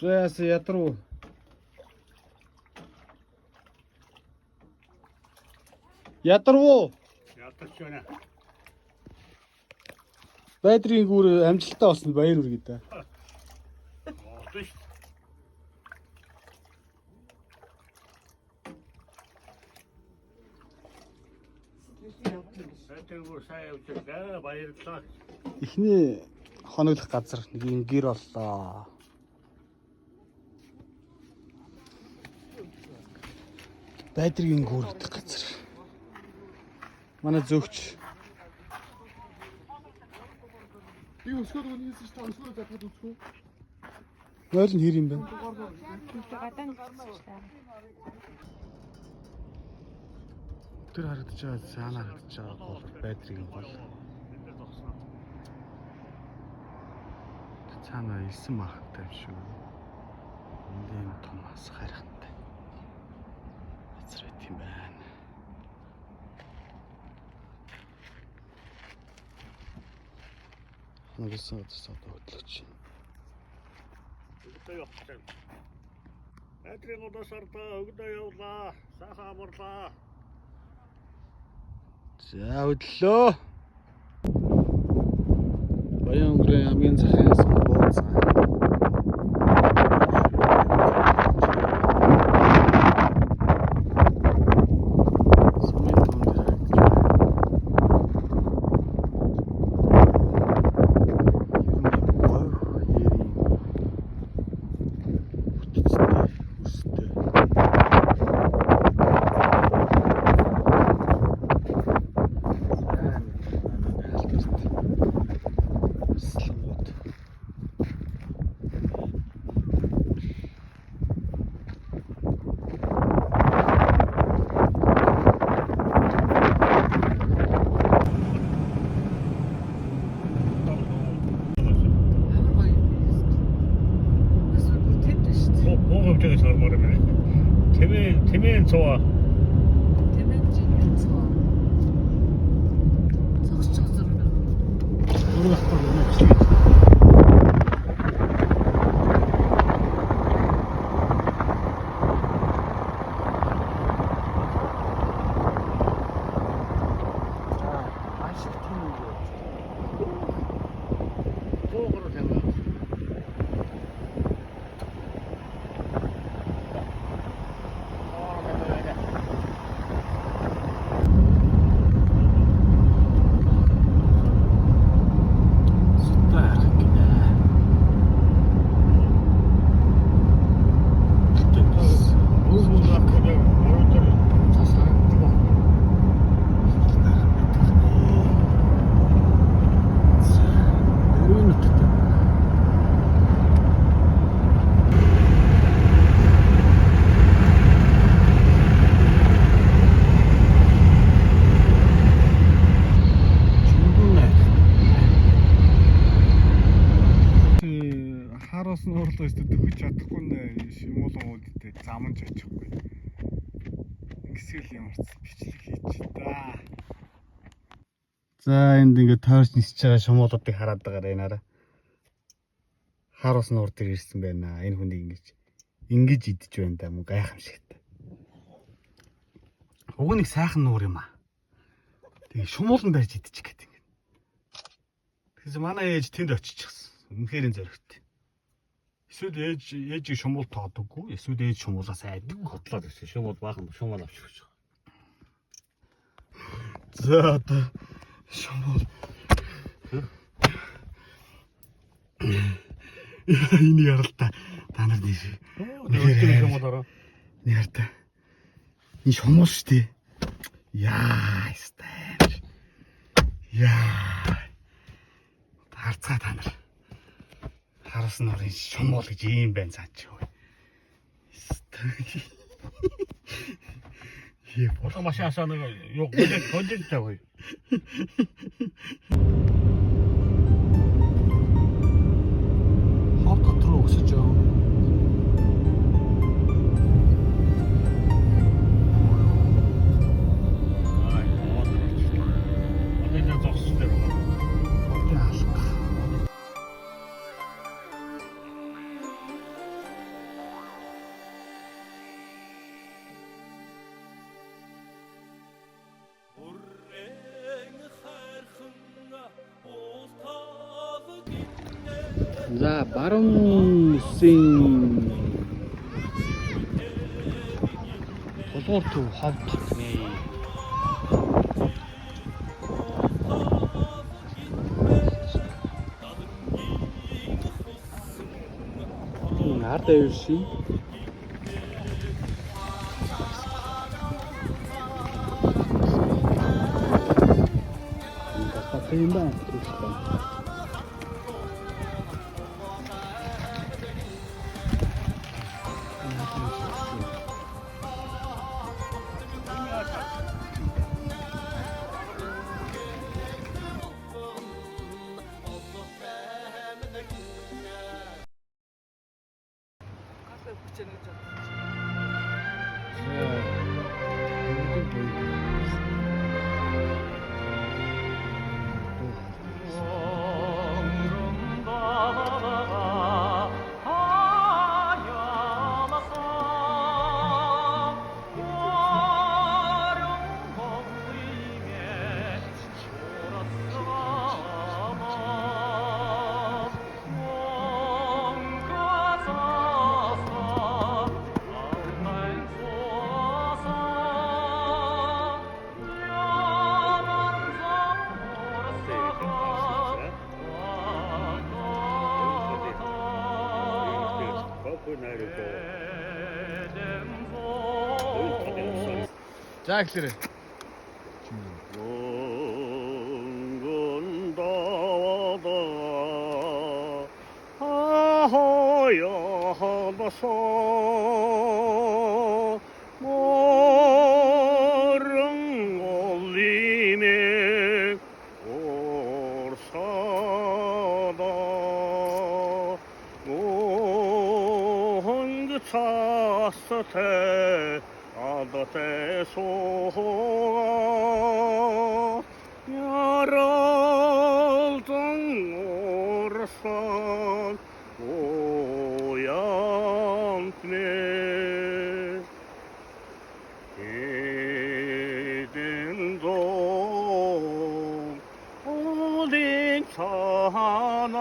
Зээс ядруу. Ядруу. Ядарч байна. Байдрын гүр амжилттай болсон баяр үргээ да. Олдсон шүү. Байдрын гүр сайн явчихлаа. Баярлалаа. Эхний хоноглох газар нэг юм гэр боллоо. Байдрын гүр гэдэг газар. Манай зөвч. Би өсгөөд үнийсэн ч та өсгөөд запад өсгөө. Нойл нь хэр юм бэ? Гадаан Тэр харагдаж байгаа цаанаа харагдаж байгаа бол байдрын гол. Цаанаа илсэн махтай юм шүү. Эндээ том хас харихтай. Газар байт юм байна. Хоногсон газар сод хөдлөж байна. Өгдөө явчихсан. Байдрын удасартаа өгдөө явлаа. Сайхан амарлаа. За хөдлөө. Баян өнгөрийн хамгийн захын сан бууцаа. Хөвчөөс хормоор юм байна. Тэмээн цоо. Тэмээн жинхэнэ цоо. Цогсч зурна. Урахгүй юм аа. Хараас нь уурлаа өстө төгөж чадахгүй нэ шимуулан үүдтэй заманж очихгүй. Ингэсэл ямарч бичлэг хийж та. За энд ингээд тойрч нисэж байгаа шумуулуудыг хараад байгаа энэ араа. Хараас нь уур дээр ирсэн байна. Энэ хүнийг ингэж идэж байна да мөн гайхамшигтай. Уг нэг сайхан нуур юм аа. Тэгээ шумуулан барьж идчих гээд ингэ. Тэгээс манай ээж тэнд очичихсан. Үнэхээр зоригтой. Эсвэл ээжийг шумуул тоодоггүй, эсвэл ээж шумуулаас айдаг. Хотлоод ирсэн. Шумууд баахан шумаа авчих гэж байна. За одоо шумуул. Энийг харалтаа та нар дийш. Өнөөдөр шумуудаараа. Энийг харалтаа. Энэ шумуул шүү дээ. Яа, стайр. Яа. Харцгаа та нар. Хараас нь орын шумуул гэж ийм байна цаач юу. Хий бол Машаасаа нэг юу гол тавь. хов дотор өсөж байгаа. За баруун үсгийн тулгуур төв ховд нэ. Ард авиршин юм байна. 카페 붙여놓은 줄 За эхлэрээ. 차스테 아다테 소호가 야랄당 오르산 오얀네 에덴도 어딘 차나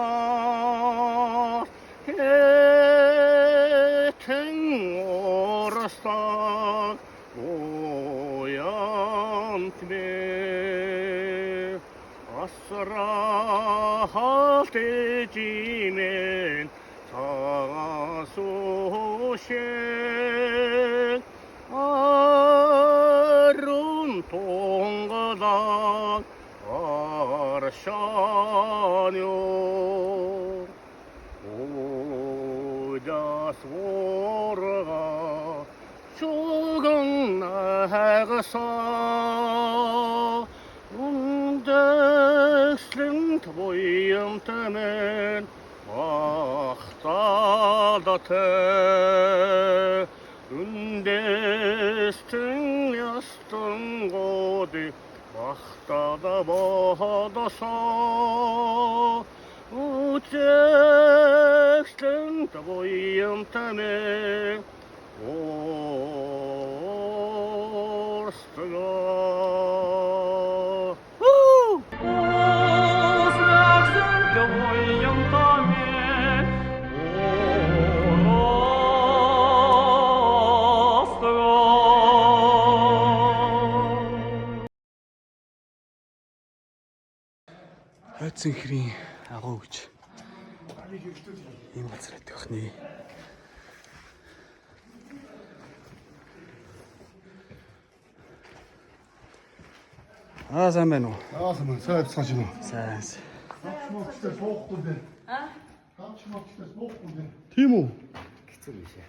오르산 오얀네 아싸라 할때지면 사소셴 아룬 동가당 아르샤뇨 오자소르가 죽은 나가서 ungdökslung tvojum temen vaktadate undestun yastun godi vaktada badasa ungdökslung tvojum temen Хайцсан хэрийн агуу гэж ийм газар идэх нэ. Сайн байна уу? Сайн байцгааж байна уу? Сайн. Гамчмогчтой суухгүй дээ. Гамчмогчтой суухгүй дээ. Тийм үү? хэцүү биш ээ.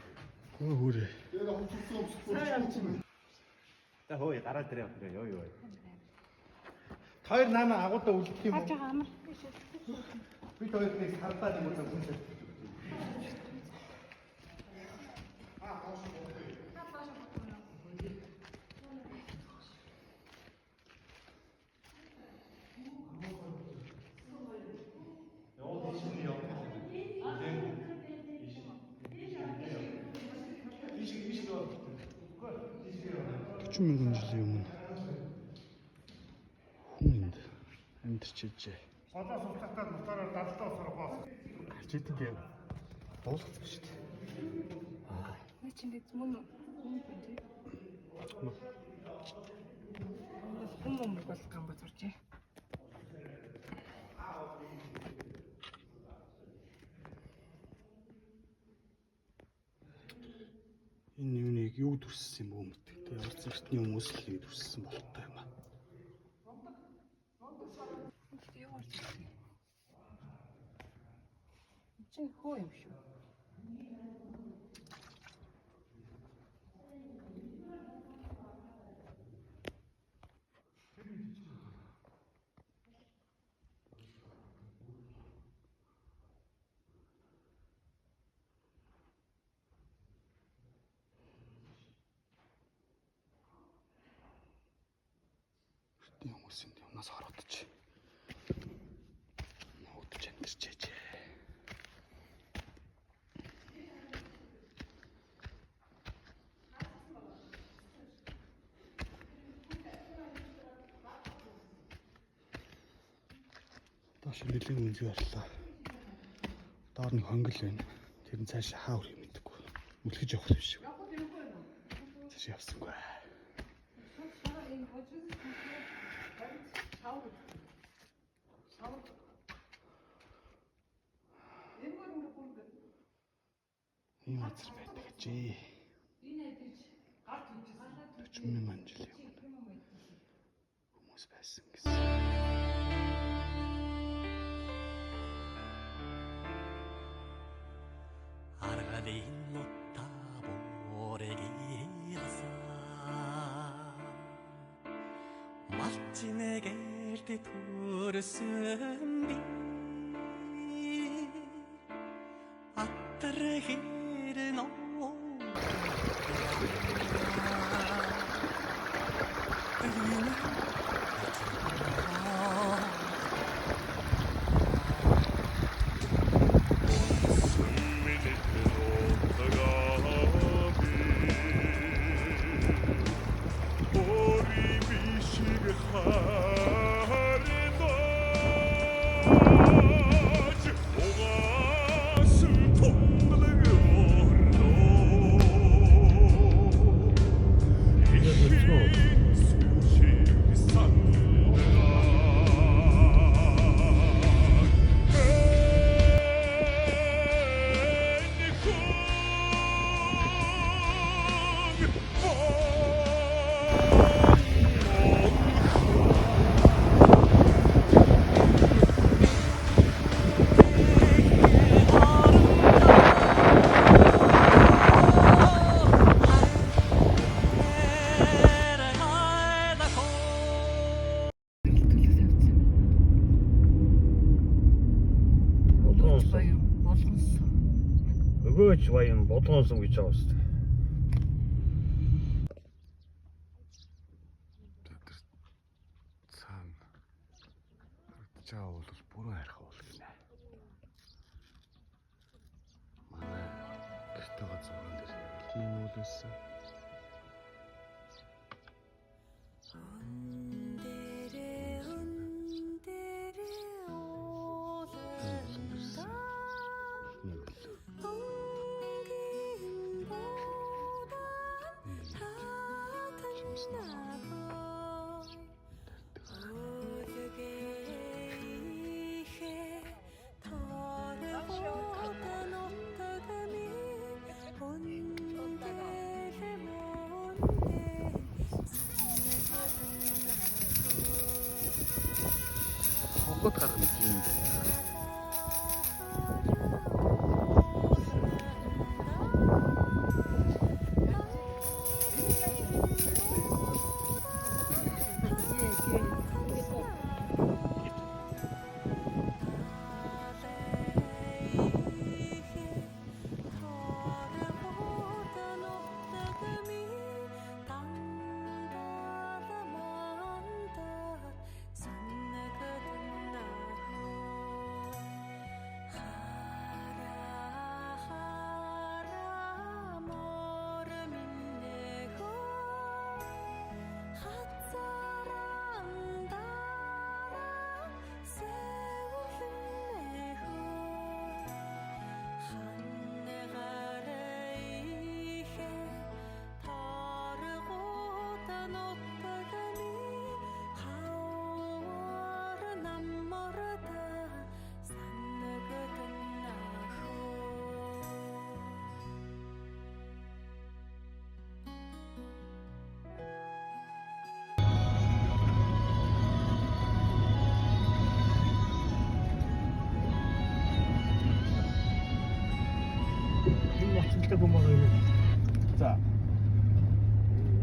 Өө хүрээ. Тэр хөвцөлсөн. Та хөөе гараад ирээ ёо ёо. Хоёр наана агуудаа үлдэх юм уу? харж байгаа амар. Би хоёрыг хардаад юм уу хүнсээ. $40,000 жилийн өмнө хүн энд амьдарч ижээ. Одоо суцагтаад мутаараар дадлаа сурах боос. Гарч идэг юм. Буулгацсан шүү дээ. Нэг чинь дэд мөн үү тий. Хүмүүс бол гамбо зуржээ. Энэ юуныг юу дүрссэн юм бөө мэдээ. Тэгээ ямар ч эртний хүмүүс л нэг дүрссэн болтой юм аа. Юу болж байна? Чи хөө юм шүү. Эртний хүмүүсийн юмнаас хорогдож. Нуудаж амьдэрчээч. Доош нэлээд үнзий орлоо. Доор нэг хонгил байна. Тэр нь цааш хаа өрөх юм мэдгүй. Үлгэж явах юм шиг. Цааш явсангүй. Ийм газар байдаг гэжээ. Төчмөн манжил юм. Хүмүүс байсан гэсэн. Argadin mutta vuoregiilassa. Matsine kerti tursumbi. Atterhiden on. Өгөөч баян бодгонсон гэж байгаа шүү дээ. Тэр цаана харагдаж байгаа бол бүрэн хайрхаа бол гинэ. Манай гэртээ газрын дээр ялны нүүлсэн. Хогот гарна юм байна. Цэгтэй хүмүүс юм. За.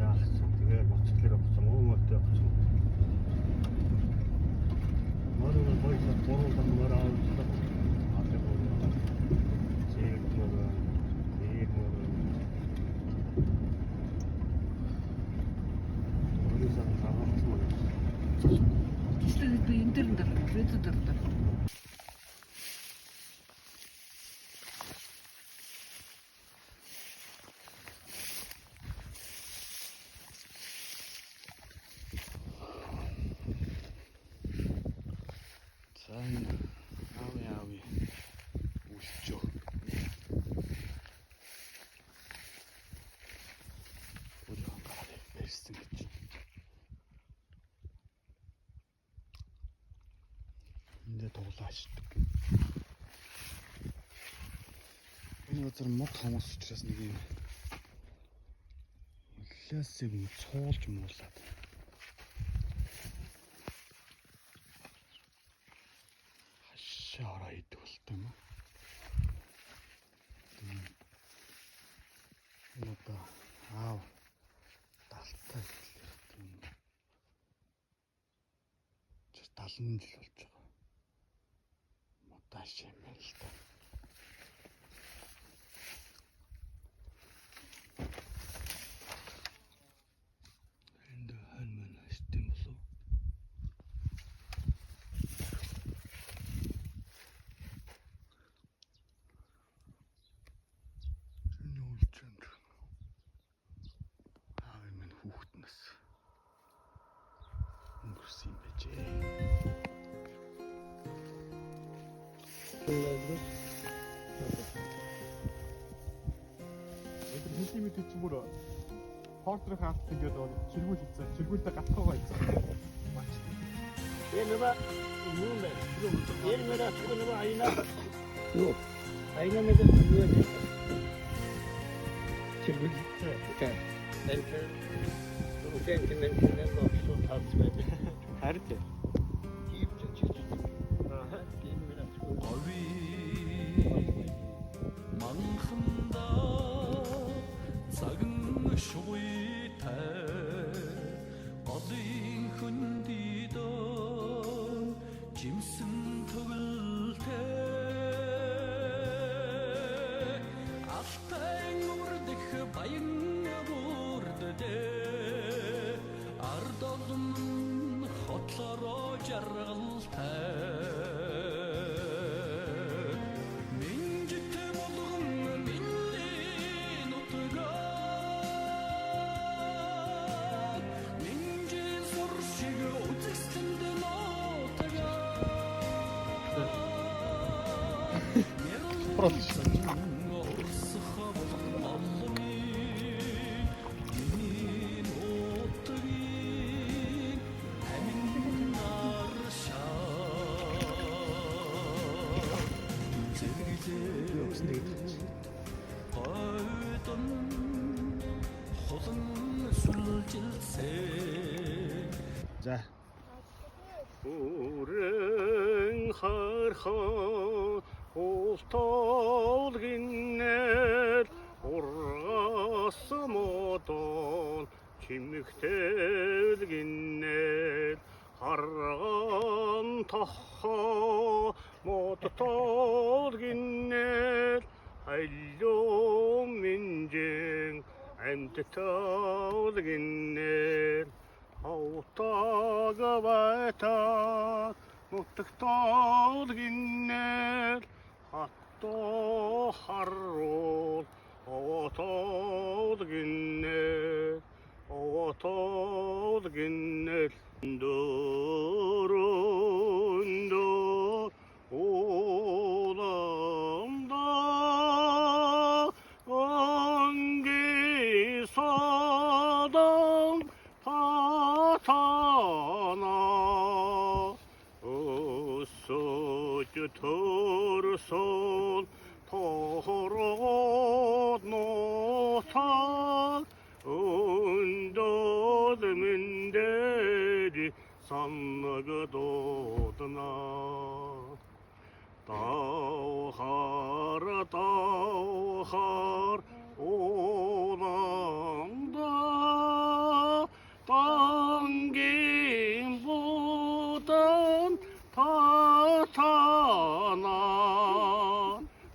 Яах вэ? Тэгээ боцлоор авсан өөмөтэй авсан. Маруу бойд бороо тамаар авсан. Атэ бороо. Зээг бороо. Зээг бороо. Өөрөөсөө хаваалцсан. Тэстэй би энэ дэр дэр рэд дэр дэр. За энэ ави үлчөө. Өөрөө гараад ирсэн гэж. Эндээ тоглоочдөг. Энэ өдөр мод хамаас учраас нэг юм лэсэг нь цуулж муулаад. Хашаа идэх болтой юм аа. Энэ одоо аав талтай хэлээр тийм 70 жил болж байгаа. Модаа шимэл л та. Энд хэн мэн хэвтэн болов? Энэ үлчэнд аав минь хүүхднээс өнгөрсөн юм байжээ. Өдөр хэдийн мэд чи бүр портрет хаалт ингээд чиргүүл хийсэн. Чиргүүлдэ гатхаагаа хийсэн. Yerine bak, yürüme. Yerine bak, şuna bak, ayna. Yok. Ayna ne kadar yürüyecek? Çirkin. Evet. Ben kendinden bakışım tartışmaydı. Харин Giyip çekecek. Aha, giyim biraz. 어위 망한다 작은 쇼이태 어린 흔디던 짐승 턱을 태 앞에 모르듯 바잉 모르듯 ардолн хотлороо жаргалтай минжит болгон миний нутгаа минжи суршиг үзэстэнд нотага За. Үрэн хархан уултолгинээр ургасмодон чимэгтэлгинээр харган тахаа модтолгинээр хайлуун минжин амттолгинээр Аутага байта нутагтолгинээр хатто харруул овотолгинээр дөөрөндөө ууланда ангисадан Тана өсөж төрсөн тороод нотаа өндөөд мэндэри саннагдодна Тахар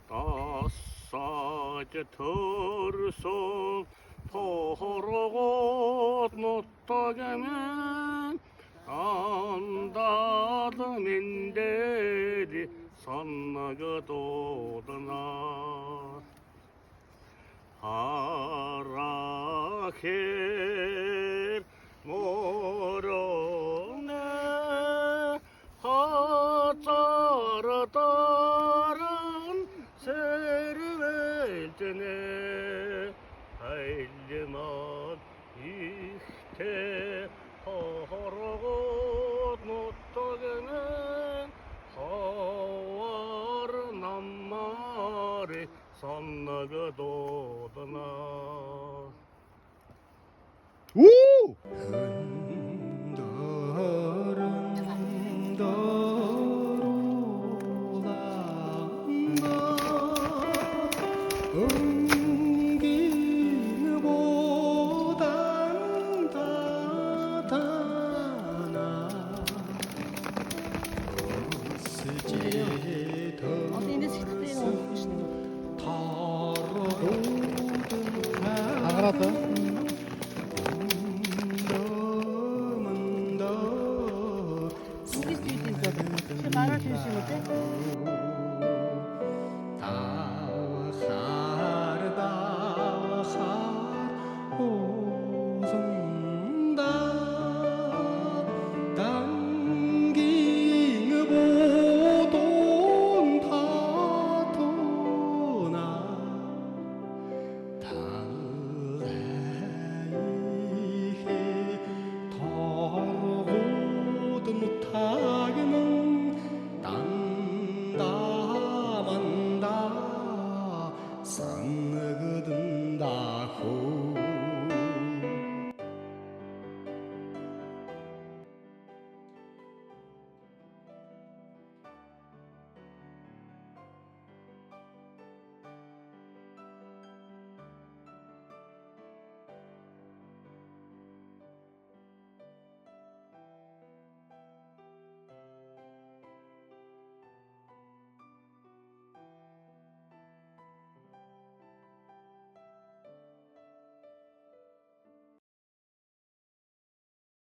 тассаажа төрсөн тоорогоод нуттагамэн андаад миндээд саннагадодна харахэр мороне хацаратаран сервэлтне айлмат ихте хорогот ноттогэнэн хавар наммари саннагадодна 오! 나가라다. 말할 수 있으면 돼?